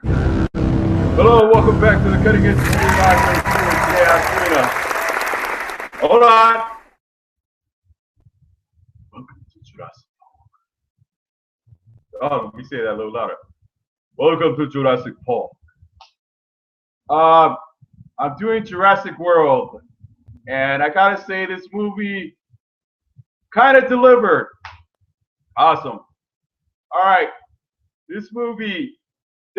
Hello, welcome back to the Cutting Edge Movie Live right here. Hold on. Welcome to Jurassic. Oh, let me say that a little louder. Welcome to Jurassic Park. I'm doing Jurassic World, and I gotta say this movie kind of delivered. Awesome. All right, this movie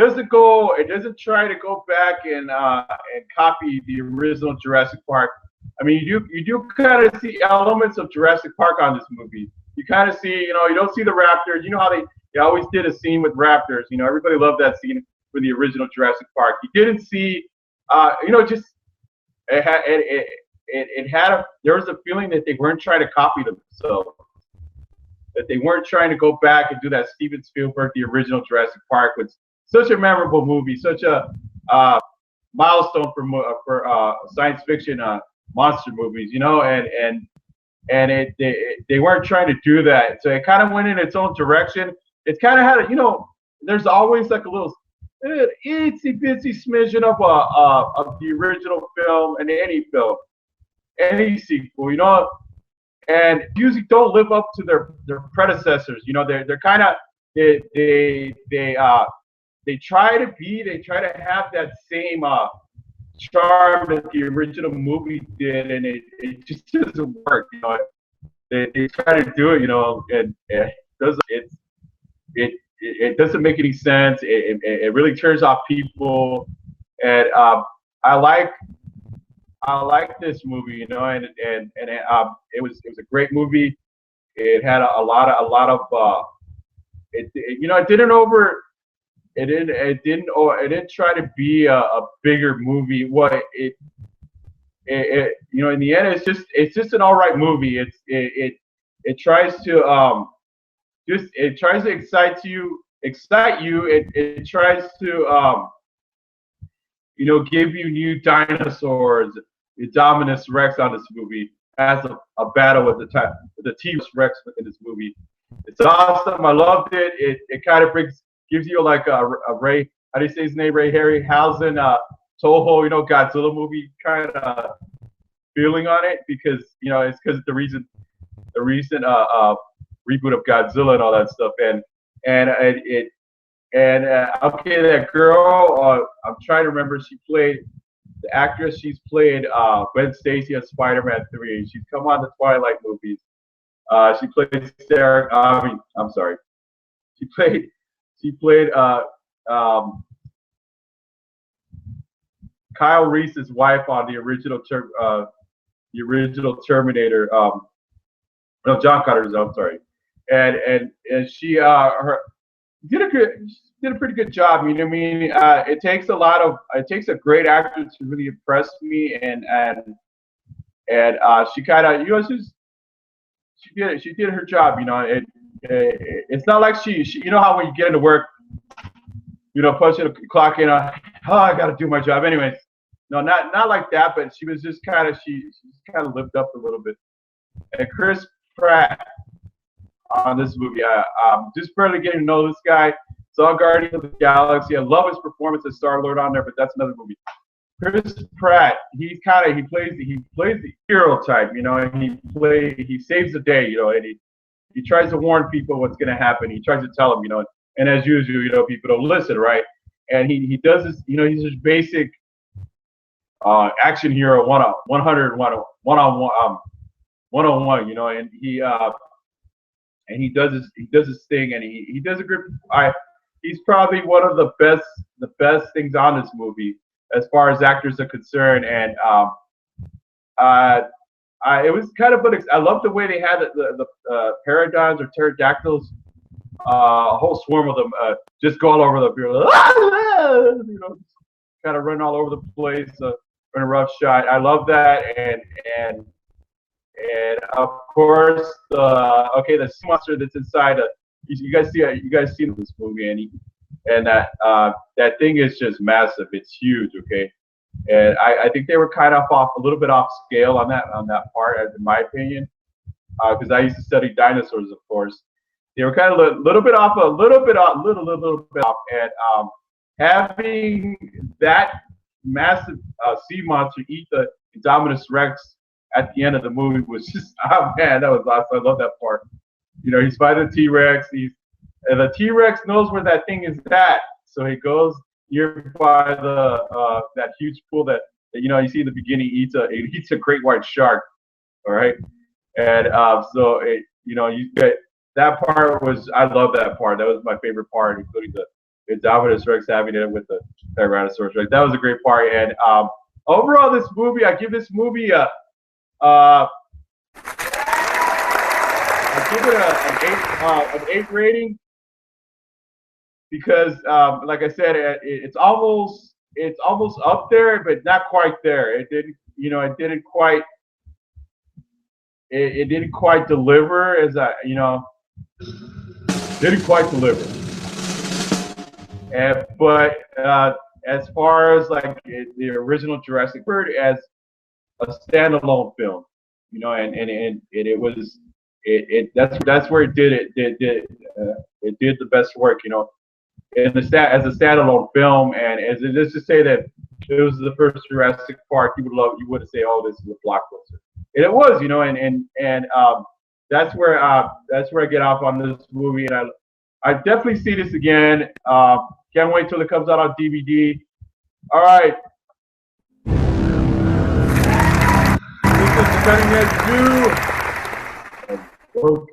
it doesn't try to go back and copy the original Jurassic Park. I mean, you do kind of see elements of Jurassic Park on this movie. You kind of see, you don't see the raptors. You know how they always did a scene with raptors. Everybody loved that scene for the original Jurassic Park. You didn't see, just there was a feeling that they weren't trying to copy themselves, that they weren't trying to go back and do that Steven Spielberg, the original Jurassic Park, was such a memorable movie, such a milestone for science fiction monster movies, and they weren't trying to do that, so it kind of went in its own direction. It kind of had there's always like a little itsy bitsy smidgen of the original film and any film, any sequel, and usually don't live up to their predecessors. They're kind of they try to have that same charm that the original movie did, and it just doesn't work. They try to do it, and it doesn't make any sense. It really turns off people, and I like this movie, and it was a great movie. It had a lot of it didn't try to be a bigger movie. In the end, it's just an all right movie. It tries to excite you. It tries to give you new dinosaurs. Dominus Rex on this movie has a battle with the T-Rex Rex in this movie. It's awesome. I loved it. It kind of gives you like a Ray, how do you say his name? Ray Harryhausen, Toho, Godzilla movie kind of feeling on it, because it's because the recent reboot of Godzilla and all that stuff, and okay, that girl, I'm trying to remember. The actress. She's played Gwen Stacy as Spider-Man 3. She's come on the Twilight movies. She played Sarah. I'm sorry. She played Kyle Reese's wife on the original Terminator. No, John Connor's. I'm sorry. And she did a pretty good job. You know what I mean? It takes a great actor to really impress me, and she kind of she did her job. It's not like she how when you get into work, punching the clock in, I got to do my job anyways. No, not like that, but she was just kind of she kind of lived up a little bit. And Chris Pratt on this movie, I'm just barely getting to know this guy. Saw Guardians of the Galaxy. I love his performance as Star-Lord on there, but that's another movie. Chris Pratt, he plays the hero type, and he saves the day, and he tries to warn people what's going to happen. He tries to tell them, and as usual, people don't listen, right? And he does this, he's just basic action hero, 100, one-on-one, and he does his thing, and he does a good. He's probably one of the best things on this movie as far as actors are concerned, and it was kind of, I love the way they had the paradigms or pterodactyls, a whole swarm of them, just go all over the field, kind of run all over the place, in a rough shot. I love that, and of course the sea monster that's inside. You guys seen this movie, and that thing is just massive. It's huge, okay. And I think they were kind of a little bit off scale on that part, in my opinion, because I used to study dinosaurs, of course. They were kind of a little bit off, having that massive sea monster eat the Indominus Rex at the end of the movie was just, oh man, that was awesome. I love that part. You know, he's fighting the T-Rex. And the T-Rex knows where that thing is at, so he goes nearby the that huge pool that you know you see in the beginning. It eats a great white shark. All right, and so it, you know, you get that part was, I love that part. That was my favorite part, including the Indominus Rex having it with the Tyrannosaurus Rex. That was a great part. And overall, this movie, I give this movie I give it an 8 rating because, like I said, it's almost up there, but not quite there. It didn't, you know, it didn't quite deliver as didn't quite deliver. But as far as like the original Jurassic World as a standalone film, you know, and it was that's where it did the best work, you know, as a standalone film. And as let's just say that it was the first Jurassic Park, you would say, oh, this is a blockbuster. And it was, you know, and that's where I get off on this movie, and I definitely see this again. Can't wait till it comes out on DVD. All right, this is the Cutting Edge 2.